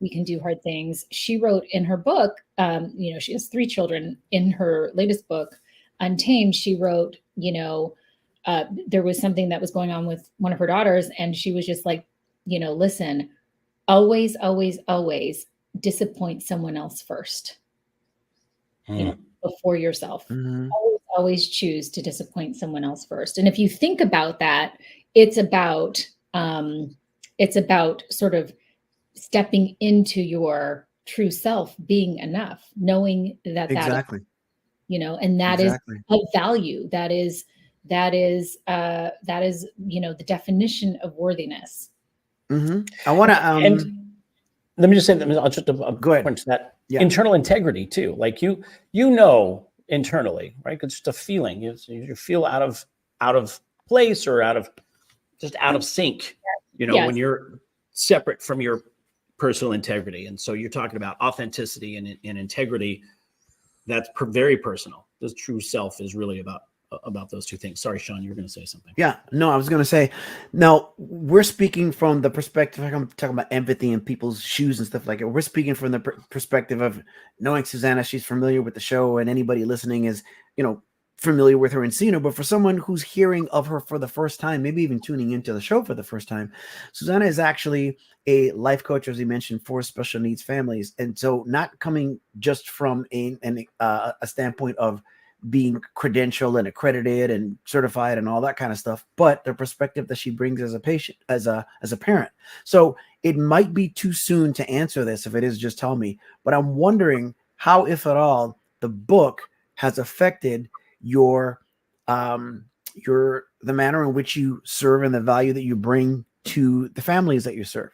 We Can Do Hard Things. She wrote in her book, she has 3 children. In her latest book, Untamed, she wrote, there was something that was going on with one of her daughters, and she was just like, listen, always, always, always disappoint someone else first, before yourself. Always choose to disappoint someone else first. And if you think about that, it's about sort of stepping into your true self being enough, knowing that Exactly. that, you know, and that Exactly. is of value. That is, you know, the definition of worthiness. I want to, And let me just say that I'll just go ahead. point to that Yeah. internal integrity too. Like you know internally, right? It's just a feeling. You feel out of place or out of sync. You know, Yes. when you're separate from your personal integrity, and so you're talking about authenticity and integrity. That's very personal. The true self is really about those two things. Sorry, Sean, you were going to say something. Yeah, no, I was going to say, now we're speaking from the perspective, I'm talking about empathy in people's shoes and stuff like that. We're speaking from the perspective of knowing Susanna. She's familiar with the show, and anybody listening is, you know, familiar with her and seen her. But for someone who's hearing of her for the first time, maybe even tuning into the show for the first time, Susanna is actually a life coach, as you mentioned, for special needs families. And so not coming just from a standpoint of being credentialed and accredited and certified and all that kind of stuff, but the perspective that she brings as a patient, as a parent. So it might be too soon to answer this. If it is, just tell me. But I'm wondering how, if at all, the book has affected the manner in which you serve and the value that you bring to the families that you serve.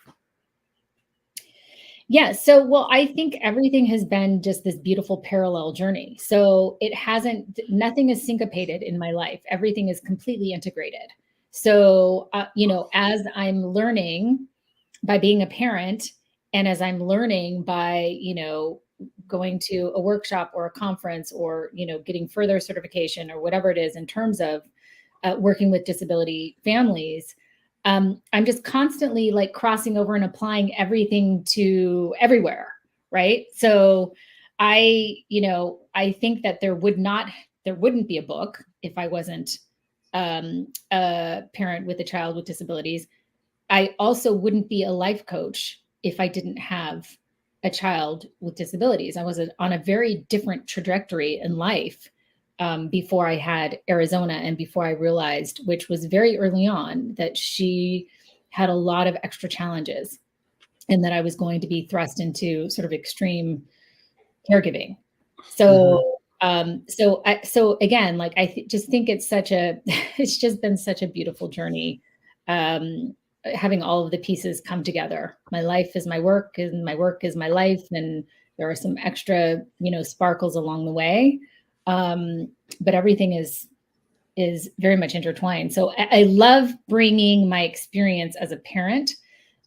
Yeah. So, well, I think everything has been just this beautiful parallel journey. So nothing is syncopated in my life. Everything is completely integrated. So, you know, as I'm learning by being a parent, and as I'm learning by, you know, going to a workshop or a conference, or, you know, getting further certification or whatever it is in terms of working with disability families, I'm just constantly like crossing over and applying everything to everywhere. Right. So I think that there wouldn't be a book if I wasn't a parent with a child with disabilities. I also wouldn't be a life coach if I didn't have a child with disabilities. I was on a very different trajectory in life before I had Arizona, and before I realized, which was very early on, that she had a lot of extra challenges and that I was going to be thrust into sort of extreme caregiving. So, so again, like I just think it's it's just been such a beautiful journey. Having all of the pieces come together. My life is my work, and my work is my life. And there are some extra, you know, sparkles along the way. But everything is very much intertwined. So I love bringing my experience as a parent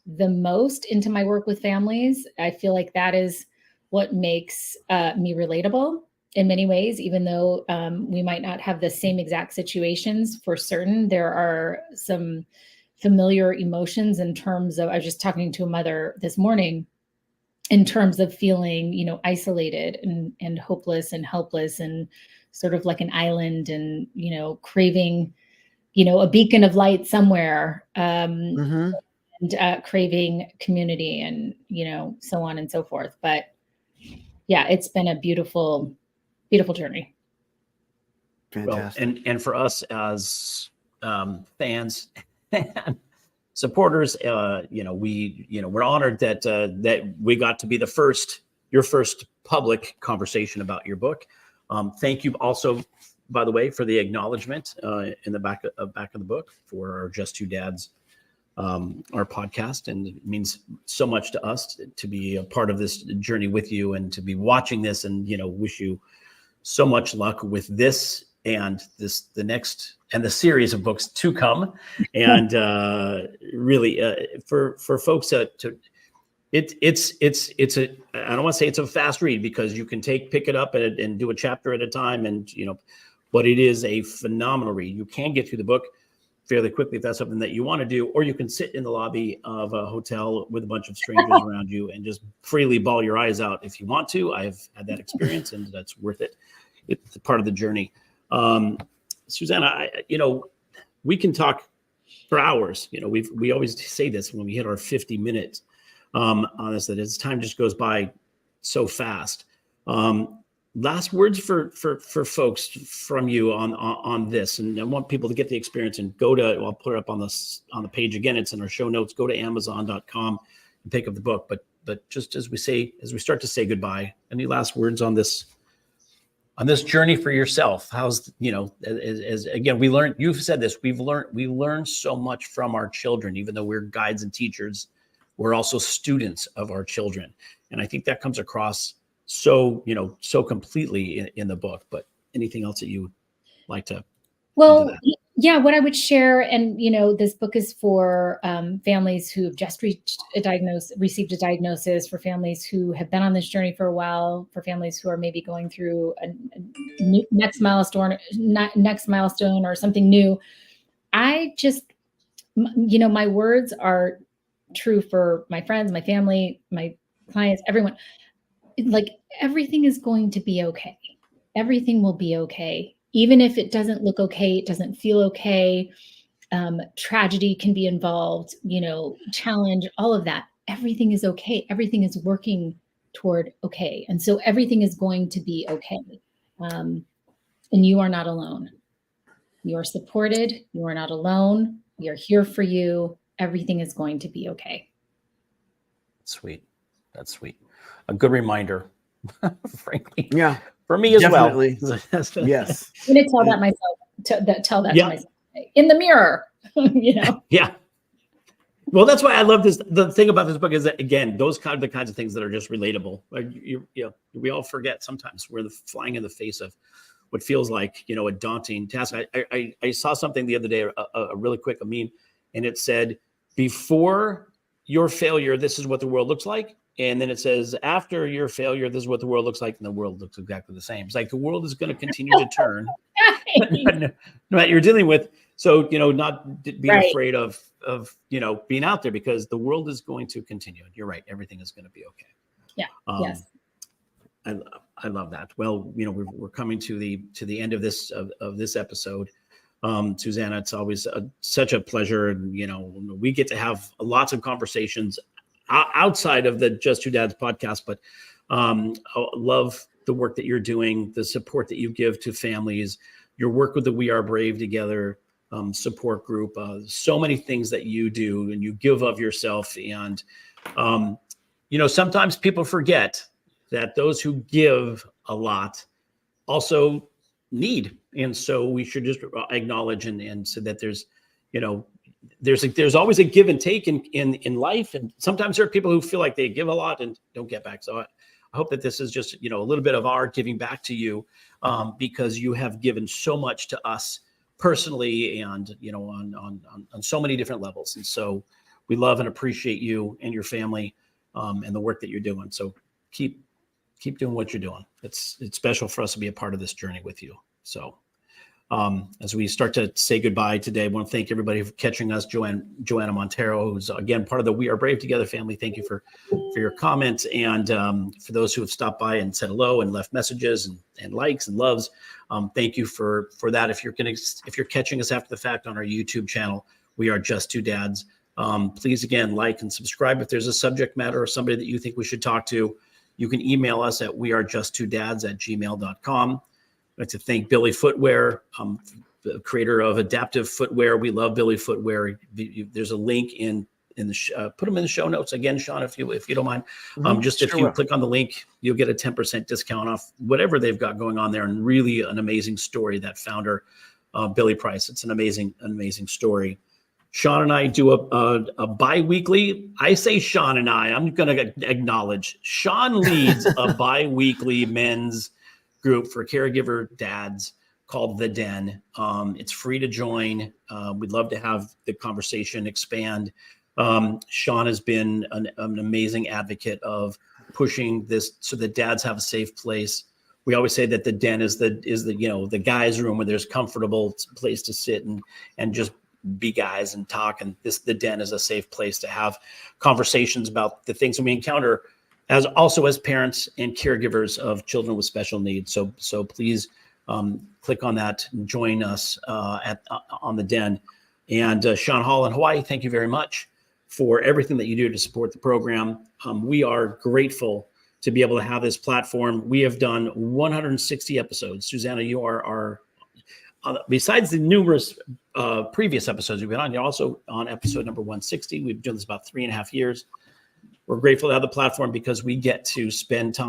the most into my work with families. I feel like that is what makes me relatable in many ways, even though we might not have the same exact situations. For certain, there are some familiar emotions in terms of, I was just talking to a mother this morning, in terms of feeling, you know, isolated and hopeless and helpless, and sort of like an island, and, you know, craving, you know, a beacon of light somewhere, and craving community, and, you know, so on and so forth. But yeah, it's been a beautiful, beautiful journey. Fantastic. Well, and for us as fans and supporters, you know, we're honored that that we got to be your first public conversation about your book. Thank you also, by the way, for the acknowledgement in the back of the book for our Just Two Dads, our podcast. And it means so much to us to be a part of this journey with you, and to be watching this, and, you know, wish you so much luck with this and the next and the series of books to come. And really for folks it's a, I don't want to say it's a fast read, because you can pick it up and do a chapter at a time, and, you know, but it is a phenomenal read. You can get through the book fairly quickly if that's something that you want to do, or you can sit in the lobby of a hotel with a bunch of strangers around you and just freely bawl your eyes out if you want to. I've had that experience, and that's worth it. It's part of the journey. Susanna, you know, we can talk for hours. You know, we always say this when we hit our 50 minutes on this, that as time just goes by so fast. Last words for folks from you on this, and I want people to get the experience and go to, I'll put it up on the page again. It's in our show notes. Go to Amazon.com, pick up the book. But just as we start to say goodbye, any last words on this journey for yourself? How's, as again, we learned, you've said this, we learn so much from our children, even though we're guides and teachers, we're also students of our children. And I think that comes across so completely in the book. But anything else that you would like to? Well, yeah, what I would share, and this book is for families who have just received a diagnosis, for families who have been on this journey for a while, for families who are maybe going through a next milestone or something new. I just, my words are true for my friends, my family, my clients, everyone. Like, everything is going to be okay. Everything will be okay. Even if it doesn't look okay, it doesn't feel okay. Tragedy can be involved, challenge, all of that. Everything is okay. Everything is working toward okay. And so everything is going to be okay. And you are not alone. You are supported. You are not alone. We are here for you. Everything is going to be okay. Sweet. That's sweet. A good reminder, frankly. Yeah. For me as Definitely. Well. Yes. I'm going to tell that myself. Tell that to myself in the mirror. Yeah. Well, that's why I love this. The thing about this book is that, again, those the kinds of things that are just relatable. Like, we all forget sometimes we're flying in the face of what feels like a daunting task. I saw something the other day, a really quick meme, and it said, "Before your failure, this is what the world looks like." And then it says, after your failure, this is what the world looks like. And the world looks exactly the same. It's like the world is going to continue to turn no matter you're dealing with. So, not being afraid of being out there, because the world is going to continue. You're right. Everything is going to be okay. Yeah. Yes. I love that. Well, we're coming to the end of this episode. Susanna, it's always such a pleasure. And, we get to have lots of conversations outside of the Just Two Dads podcast, but I love the work that you're doing, the support that you give to families, your work with the We Are Brave Together support group, so many things that you do and you give of yourself. And, sometimes people forget that those who give a lot also need. And so we should just acknowledge and so that there's always a give and take in life. And sometimes there are people who feel like they give a lot and don't get back. So I hope that this is just, a little bit of our giving back to you, because you have given so much to us personally and, on so many different levels. And so we love and appreciate you and your family, and the work that you're doing. So keep doing what you're doing. It's special for us to be a part of this journey with you. So, as we start to say goodbye today, I want to thank everybody for catching us. Joanna Montero, who's again part of the We Are Brave Together family. Thank you for your comments, and for those who have stopped by and said hello and left messages and likes and loves. Thank you for that. If you're catching us after the fact on our YouTube channel, We Are Just Two Dads. Please again like and subscribe. If there's a subject matter or somebody that you think we should talk to, you can email us at wearejusttwodads@gmail.com. I'd like to thank Billy Footwear, the creator of adaptive footwear. We love Billy Footwear. There's a link in the put them in the show notes again, Sean, if you don't mind. If you click on the link, you'll get a 10% discount off whatever they've got going on there. And really an amazing story, that founder, Billy Price. It's an amazing story. Sean and I do a bi-weekly. I say Sean and I'm going to acknowledge Sean leads a bi-weekly men's group for caregiver dads called The Den. It's free to join. We'd love to have the conversation expand. Sean has been an amazing advocate of pushing this so that dads have a safe place. We always say that The Den is the guys' room where there's comfortable place to sit and just be guys and talk. And The Den is a safe place to have conversations about the things that we encounter as parents and caregivers of children with special needs. So please click on that and join us on The Den. And Sean Hall in Hawaii, thank you very much for everything that you do to support the program. We are grateful to be able to have this platform. We have done 160 episodes. Susanna, you are our, besides the numerous previous episodes we've been on, you're also on episode number 160. We've done this about 3.5 years. we're grateful to have the platform because we get to spend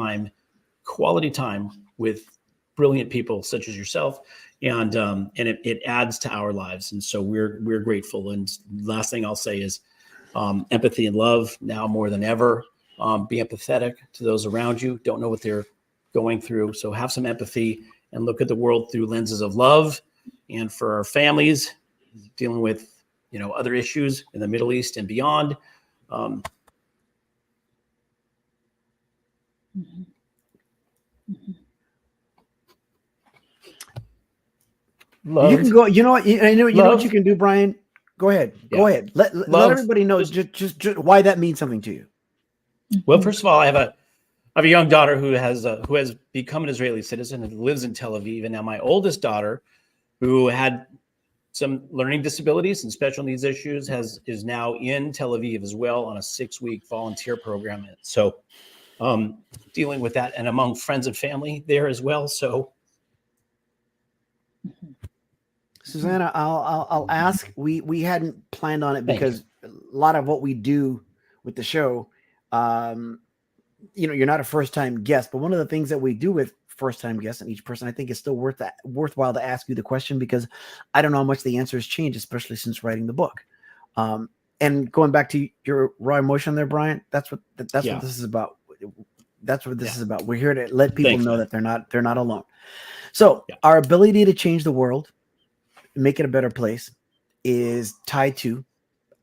quality time with brilliant people such as yourself. And it adds to our lives. And so we're grateful. And last thing I'll say is empathy and love now more than ever. Be empathetic to those around you. Don't know what they're going through. So have some empathy and look at the world through lenses of love. And for our families dealing with, other issues in the Middle East and beyond. Mhm. Love. You can go. You know what? I know. You know what you can do, Brian. Go ahead. Yeah. Go ahead. Let everybody know just why that means something to you. Well, first of all, I have a young daughter who has become an Israeli citizen and lives in Tel Aviv, and now my oldest daughter, who had some learning disabilities and special needs issues, is now in Tel Aviv as well on a 6-week volunteer program. So, dealing with that and among friends and family there as well. So, Susanna, I'll ask. We hadn't planned on it because a lot of what we do with the show, you're not a first-time guest, but one of the things that we do with first-time guests and each person, I think, is still worthwhile to ask you the question, because I don't know how much the answer has changed, especially since writing the book. And going back to your raw emotion there, Brian, that's what this is about. That's what this is about. We're here to let people know that they're not alone. So our ability to change the world, make it a better place, is tied to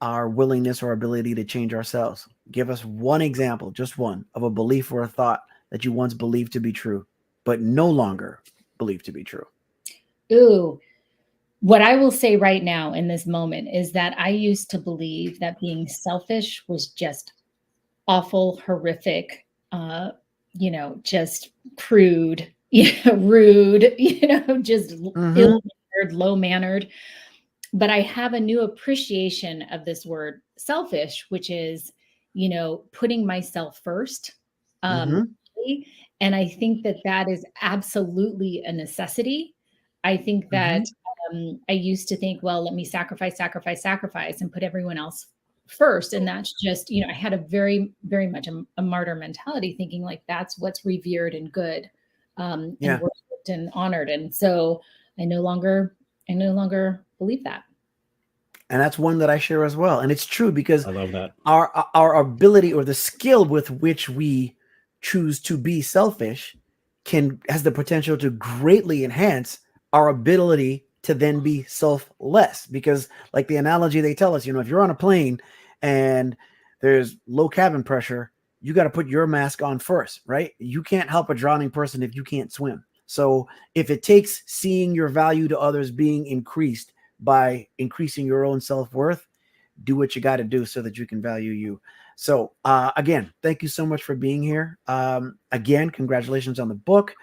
our willingness or ability to change ourselves. Give us one example, just one, of a belief or a thought that you once believed to be true, but no longer believe to be true. Ooh, what I will say right now in this moment is that I used to believe that being selfish was just awful, horrific, just crude, rude, just ill-mannered, low-mannered. But I have a new appreciation of this word selfish, which is, putting myself first. And I think that is absolutely a necessity. I think that I used to think, well, let me sacrifice, and put everyone else first. And that's just, I had a very, very much a martyr mentality, thinking like that's what's revered and good, and worshipped and honored. And so I no longer believe that. And that's one that I share as well. And it's true, because I love that. Our ability, or the skill with which we choose to be selfish, has the potential to greatly enhance our ability to then be selfless. Because, like the analogy they tell us, if you're on a plane and there's low cabin pressure, you got to put your mask on first, right? You can't help a drowning person if you can't swim. So if it takes seeing your value to others being increased by increasing your own self-worth, do what you got to do so that you can value you. So again, thank you so much for being here. Again, congratulations on the book.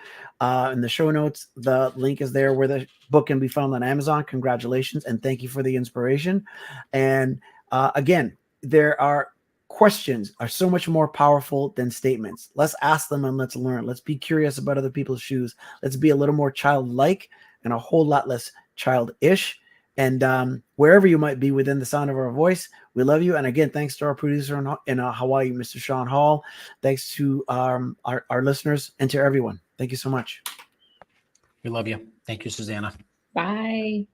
In the show notes, the link is there where the book can be found on Amazon. Congratulations, and thank you for the inspiration. And again, questions are so much more powerful than statements. Let's ask them and let's learn. Let's be curious about other people's shoes. Let's be a little more childlike and a whole lot less childish. And wherever you might be within the sound of our voice, we love you. And again, thanks to our producer in Hawaii, Mr. Sean Hall. Thanks to our listeners and to everyone. Thank you so much. We love you. Thank you, Susanna. Bye.